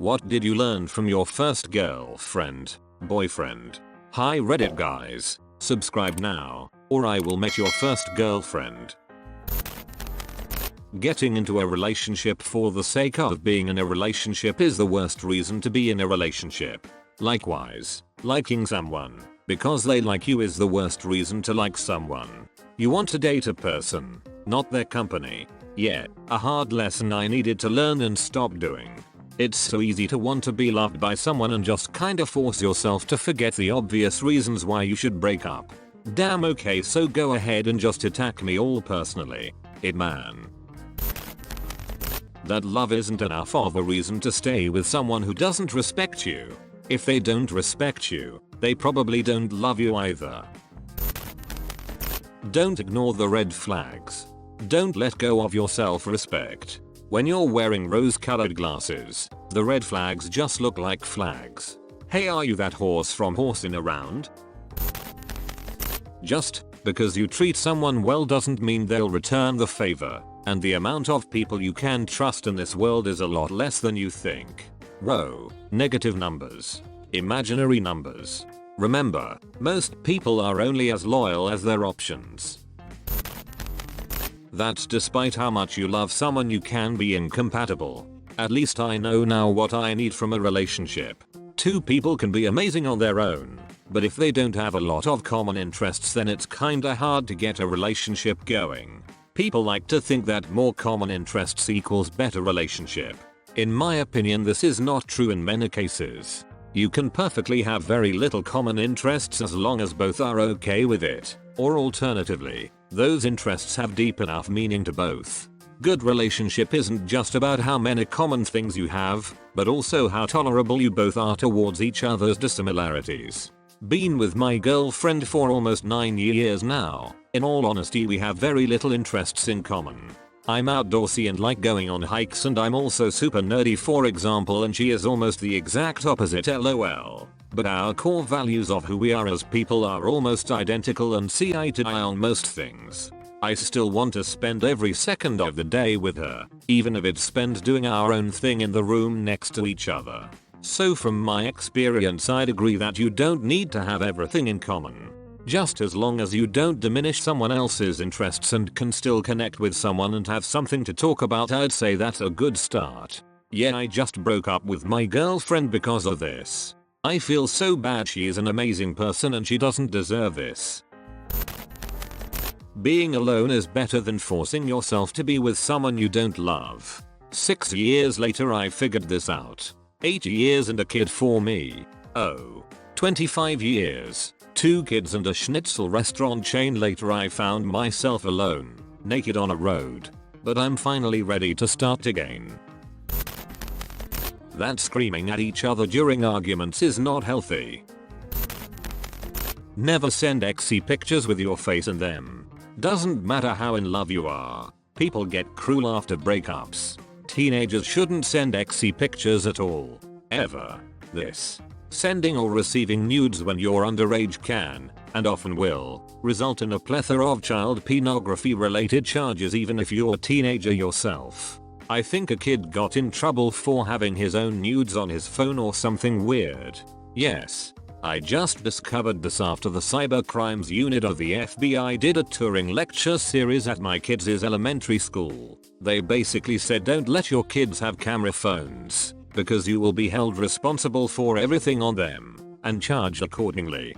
What did you learn from your first girlfriend, boyfriend? Hi Reddit guys, subscribe now, or I will make your first girlfriend. Getting into a relationship for the sake of being in a relationship is the worst reason to be in a relationship. Likewise, liking someone because they like you is the worst reason to like someone. You want to date a person, not their company. Yeah, a hard lesson I needed to learn and stop doing. It's so easy to want to be loved by someone and just kinda force yourself to forget the obvious reasons why you should break up. Damn, okay, so go ahead and just attack me all personally. Man. That love isn't enough of a reason to stay with someone who doesn't respect you. If they don't respect you, they probably don't love you either. Don't ignore the red flags. Don't let go of your self-respect. When you're wearing rose-colored glasses, the red flags just look like flags. Hey, are you that horse from Horsing Around? Just because you treat someone well doesn't mean they'll return the favor, and the amount of people you can trust in this world is a lot less than you think. Whoa, negative numbers. Imaginary numbers. Remember, most people are only as loyal as their options. That's despite how much you love someone, you can be incompatible. At least I know now what I need from a relationship. Two people can be amazing on their own, but if they don't have a lot of common interests, then it's kinda hard to get a relationship going. People like to think that more common interests equals better relationship. In my opinion, this is not true in many cases. You can perfectly have very little common interests as long as both are okay with it, or alternatively, those interests have deep enough meaning to both. Good relationship isn't just about how many common things you have, but also how tolerable you both are towards each other's dissimilarities. Been with my girlfriend for almost 9 years now. In all honesty, we have very little interests in common. I'm outdoorsy and like going on hikes, and I'm also super nerdy, for example, and she is almost the exact opposite, lol. But our core values of who we are as people are almost identical and see eye to eye on most things. I still want to spend every second of the day with her, even if it's spent doing our own thing in the room next to each other. So from my experience, I'd agree that you don't need to have everything in common. Just as long as you don't diminish someone else's interests and can still connect with someone and have something to talk about, I'd say that's a good start. Yeah, I just broke up with my girlfriend because of this. I feel so bad. She is an amazing person and she doesn't deserve this. Being alone is better than forcing yourself to be with someone you don't love. 6 years later I figured this out. 8 years and a kid for me. Oh. 25 years. 2 kids and a schnitzel restaurant chain later, I found myself alone, naked on a road. But I'm finally ready to start again. That screaming at each other during arguments is not healthy. Never send exy pictures with your face in them. Doesn't matter how in love you are. People get cruel after breakups. Teenagers shouldn't send exy pictures at all. Ever. This. Sending or receiving nudes when you're underage can, and often will, result in a plethora of child pornography related charges even if you're a teenager yourself. I think a kid got in trouble for having his own nudes on his phone or something weird. Yes. I just discovered this after the cybercrimes unit of the FBI did a touring lecture series at my kids' elementary school. They basically said don't let your kids have camera phones, because you will be held responsible for everything on them, and charged accordingly.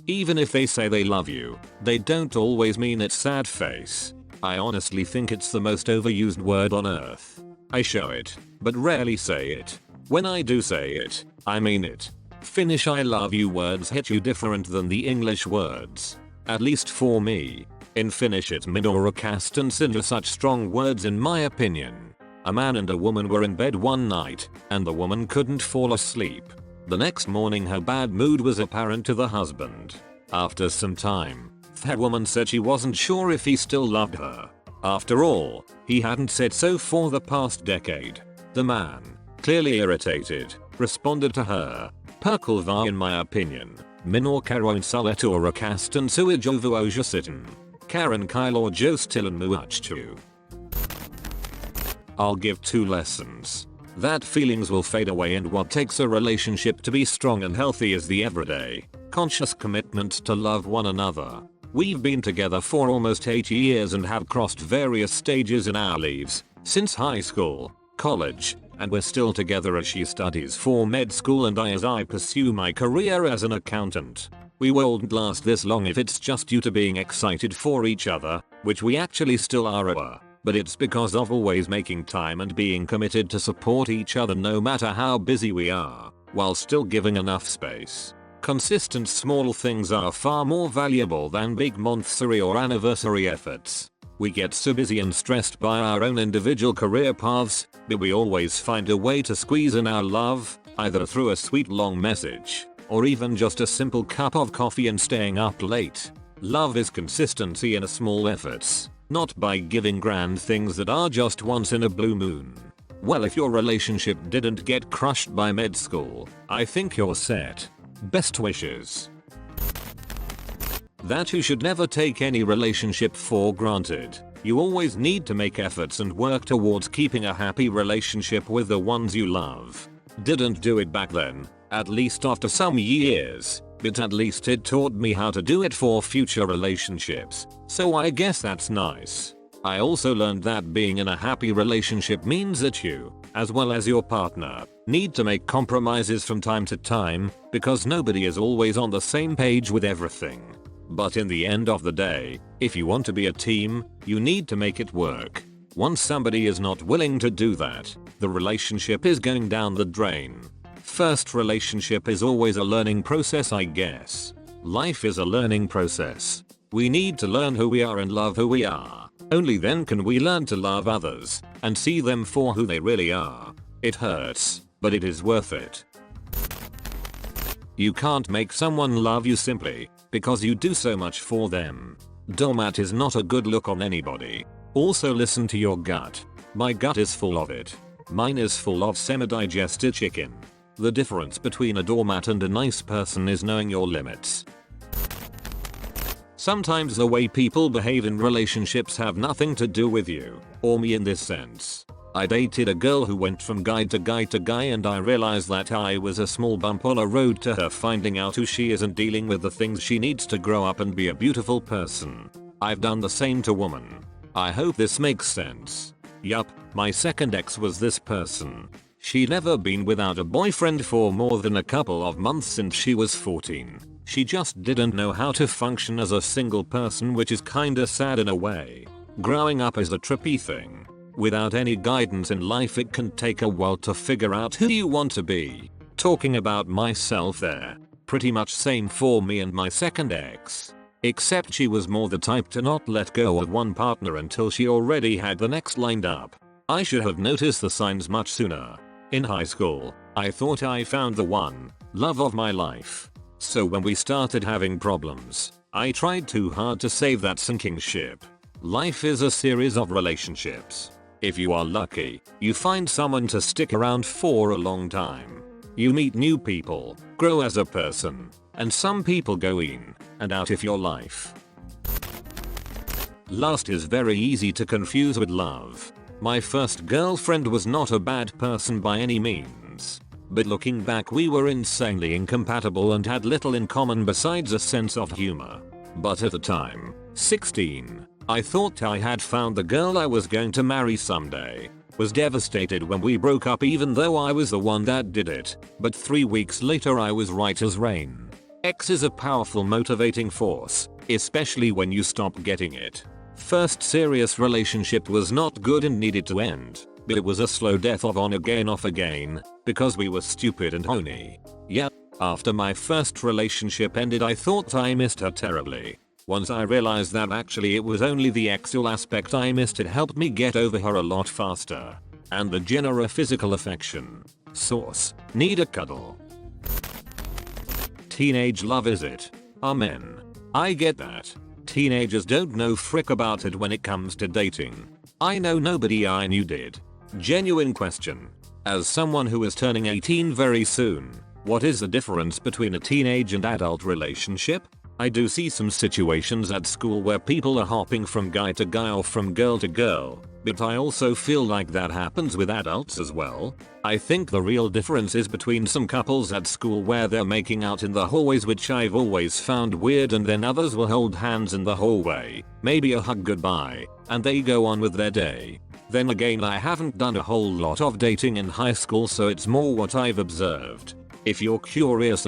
Even if they say they love you, they don't always mean it. Sad face. I honestly think it's the most overused word on earth. I show it, but rarely say it. When I do say it, I mean it. Finnish I love you words hit you different than the English words. At least for me. In Finnish it's midorokast and sin are such strong words in my opinion. A man and a woman were in bed one night, and the woman couldn't fall asleep. The next morning her bad mood was apparent to the husband. After some time, the woman said she wasn't sure if he still loved her. After all, he hadn't said so for the past decade. The man, clearly irritated, responded to her. Perkulva in my opinion. Minor karoin saletorokastan suijovuojasitin. Karen kailor jostilan muachtu. I'll give 2 lessons. That feelings will fade away, and what takes a relationship to be strong and healthy is the everyday, conscious commitment to love one another. We've been together for almost 8 years and have crossed various stages in our lives, since high school, college, and we're still together as she studies for med school and I as I pursue my career as an accountant. We won't last this long if it's just due to being excited for each other, which we actually still are. But it's because of always making time and being committed to support each other no matter how busy we are, while still giving enough space. Consistent small things are far more valuable than big monthsary or anniversary efforts. We get so busy and stressed by our own individual career paths, but we always find a way to squeeze in our love, either through a sweet long message, or even just a simple cup of coffee and staying up late. Love is consistency in small efforts, not by giving grand things that are just once in a blue moon. Well, if your relationship didn't get crushed by med school, I think you're set. Best wishes. That you should never take any relationship for granted. You always need to make efforts and work towards keeping a happy relationship with the ones you love. Didn't do it back then, at least after some years, but at least it taught me how to do it for future relationships, so I guess that's nice. I also learned that being in a happy relationship means that you, as well as your partner, need to make compromises from time to time, because nobody is always on the same page with everything. But in the end of the day, if you want to be a team, you need to make it work. Once somebody is not willing to do that, the relationship is going down the drain. First relationship is always a learning process, I guess. Life is a learning process. We need to learn who we are and love who we are. Only then can we learn to love others and see them for who they really are. It hurts, but it is worth it. You can't make someone love you simply because you do so much for them. Doormat is not a good look on anybody. Also listen to your gut. My gut is full of it. Mine is full of semi-digested chicken. The difference between a doormat and a nice person is knowing your limits. Sometimes the way people behave in relationships have nothing to do with you, or me in this sense. I dated a girl who went from guy to guy to guy, and I realized that I was a small bump on a road to her finding out who she is and dealing with the things she needs to grow up and be a beautiful person. I've done the same to women. I hope this makes sense. Yup, my second ex was this person. She'd never been without a boyfriend for more than a couple of months since she was 14. She just didn't know how to function as a single person, which is kinda sad in a way. Growing up is a trippy thing. Without any guidance in life, it can take a while to figure out who you want to be. Talking about myself there. Pretty much same for me and my second ex. Except she was more the type to not let go of one partner until she already had the next lined up. I should have noticed the signs much sooner. In high school, I thought I found the one, love of my life. So when we started having problems, I tried too hard to save that sinking ship. Life is a series of relationships. If you are lucky, you find someone to stick around for a long time. You meet new people, grow as a person, and some people go in and out of your life. Lust is very easy to confuse with love. My first girlfriend was not a bad person by any means. But looking back, we were insanely incompatible and had little in common besides a sense of humor. But at the time, 16, I thought I had found the girl I was going to marry someday. Was devastated when we broke up, even though I was the one that did it. But 3 weeks later I was right as rain. X is a powerful motivating force, especially when you stop getting it. First serious relationship was not good and needed to end. But it was a slow death of on again off again, because we were stupid and horny. Yeah, after my first relationship ended, I thought I missed her terribly. Once I realized that actually it was only the sexual aspect I missed, it helped me get over her a lot faster. And the general physical affection. Source: need a cuddle. Teenage love, is it? Amen. I get that. Teenagers don't know frick about it when it comes to dating. I know nobody I knew did. Genuine question. As someone who is turning 18 very soon, what is the difference between a teenage and adult relationship? I do see some situations at school where people are hopping from guy to guy or from girl to girl, but I also feel like that happens with adults as well. I think the real difference is between some couples at school where they're making out in the hallways, which I've always found weird, and then others will hold hands in the hallway, maybe a hug goodbye, and they go on with their day. Then again, I haven't done a whole lot of dating in high school, so it's more what I've observed. If you're curious,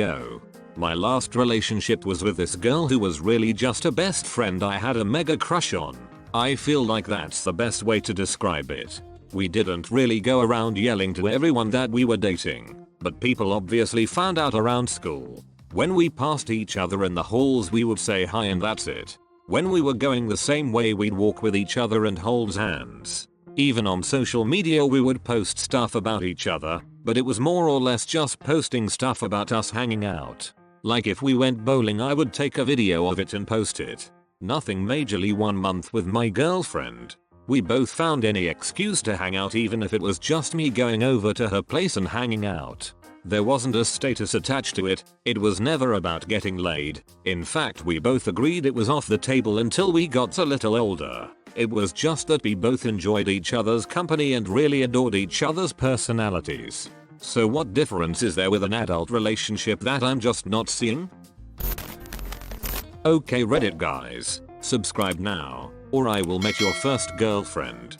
my last relationship was with this girl who was really just a best friend I had a mega crush on. I feel like that's the best way to describe it. We didn't really go around yelling to everyone that we were dating, but people obviously found out around school. When we passed each other in the halls, we would say hi and that's it. When we were going the same way, we'd walk with each other and hold hands. Even on social media we would post stuff about each other, but it was more or less just posting stuff about us hanging out. Like if we went bowling, I would take a video of it and post it. Nothing majorly. 1 month with my girlfriend. We both found any excuse to hang out, even if it was just me going over to her place and hanging out. There wasn't a status attached to it. It was never about getting laid. In fact, we both agreed it was off the table until we got a little older. It was just that we both enjoyed each other's company and really adored each other's personalities. So what difference is there with an adult relationship that I'm just not seeing? Okay Reddit guys, subscribe now, or I will make your first girlfriend.